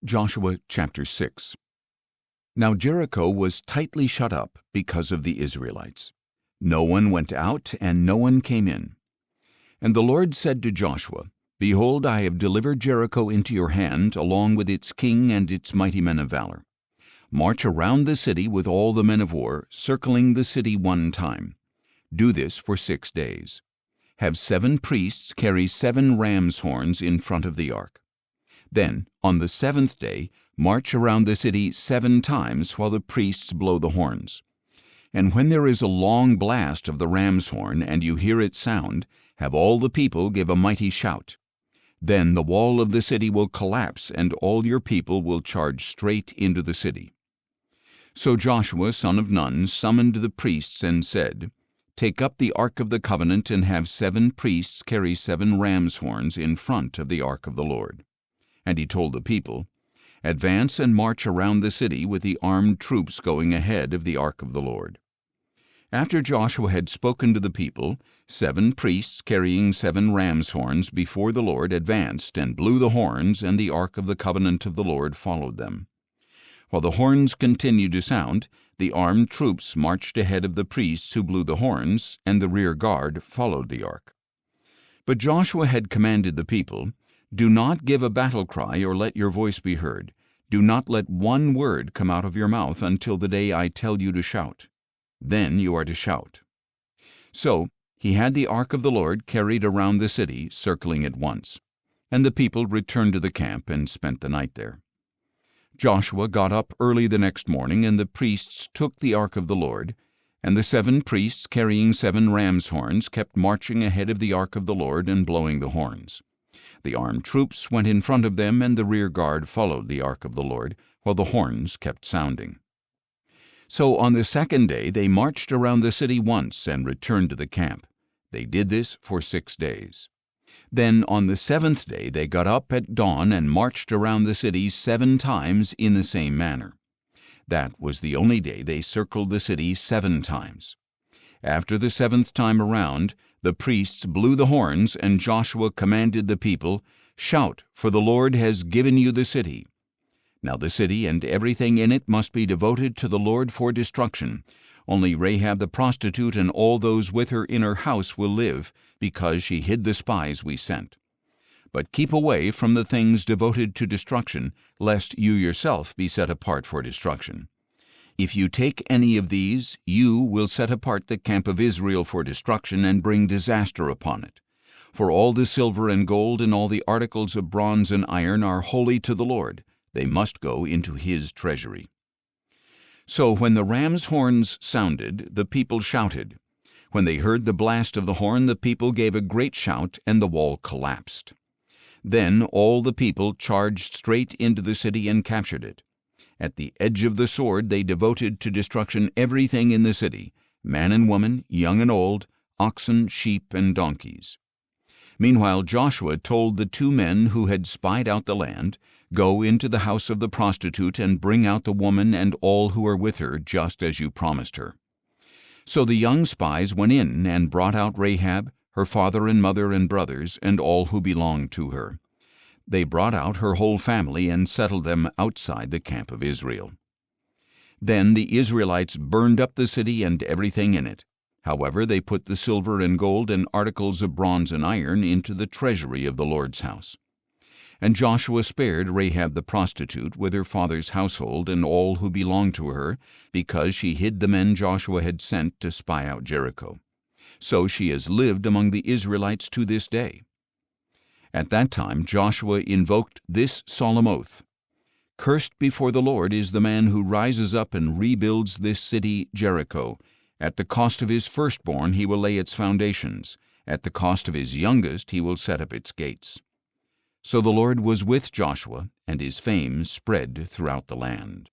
Joshua chapter 6. Now Jericho was tightly shut up because of the Israelites. No one went out, and no one came in. And the Lord said to Joshua, Behold, I have delivered Jericho into your hand, along with its king and its mighty men of valor. March around the city with all the men of war, circling the city one time. Do this for 6 days. Have 7 priests carry 7 ram's horns in front of the ark. Then, on the 7th day, march around the city 7 times while the priests blow the horns. And when there is a long blast of the ram's horn, and you hear its sound, have all the people give a mighty shout. Then the wall of the city will collapse, and all your people will charge straight into the city. So Joshua son of Nun summoned the priests and said, Take up the ark of the covenant, and have 7 priests carry 7 ram's horns in front of the ark of the Lord. And he told the people, Advance and march around the city with the armed troops going ahead of the ark of the Lord. After Joshua had spoken to the people, 7 priests carrying 7 ram's horns before the Lord advanced and blew the horns, and the ark of the covenant of the Lord followed them. While the horns continued to sound, the armed troops marched ahead of the priests who blew the horns, and the rear guard followed the ark. But Joshua had commanded the people, Do not give a battle cry or let your voice be heard. Do not let one word come out of your mouth until the day I tell you to shout. Then you are to shout. So he had the ark of the Lord carried around the city, circling it once. And the people returned to the camp and spent the night there. Joshua got up early the next morning, and the priests took the ark of the Lord, and the 7 priests carrying 7 ram's horns kept marching ahead of the ark of the Lord and blowing the horns. The armed troops went in front of them, and the rear guard followed the ark of the Lord, while the horns kept sounding. So on the 2nd day they marched around the city once and returned to the camp. They did this for 6 days. Then on the 7th day they got up at dawn and marched around the city 7 times in the same manner. That was the only day they circled the city 7 times. After the 7th time around, the priests blew the horns, and Joshua commanded the people, Shout, for the Lord has given you the city. Now the city and everything in it must be devoted to the Lord for destruction. Only Rahab the prostitute and all those with her in her house will live, because she hid the spies we sent. But keep away from the things devoted to destruction, lest you yourself be set apart for destruction. If you take any of these, you will set apart the camp of Israel for destruction and bring disaster upon it. For all the silver and gold and all the articles of bronze and iron are holy to the Lord. They must go into his treasury. So when the ram's horns sounded, the people shouted. When they heard the blast of the horn, the people gave a great shout, and the wall collapsed. Then all the people charged straight into the city and captured it. At the edge of the sword they devoted to destruction everything in the city, man and woman, young and old, oxen, sheep, and donkeys. Meanwhile Joshua told the 2 men who had spied out the land, Go into the house of the prostitute and bring out the woman and all who are with her, just as you promised her. So the young spies went in and brought out Rahab, her father and mother and brothers, and all who belonged to her. They brought out her whole family and settled them outside the camp of Israel. Then the Israelites burned up the city and everything in it. However, they put the silver and gold and articles of bronze and iron into the treasury of the Lord's house. And Joshua spared Rahab the prostitute with her father's household and all who belonged to her, because she hid the men Joshua had sent to spy out Jericho. So she has lived among the Israelites to this day. At that time Joshua invoked this solemn oath, Cursed before the Lord is the man who rises up and rebuilds this city Jericho. At the cost of his firstborn he will lay its foundations. At the cost of his youngest he will set up its gates. So the Lord was with Joshua, and his fame spread throughout the land.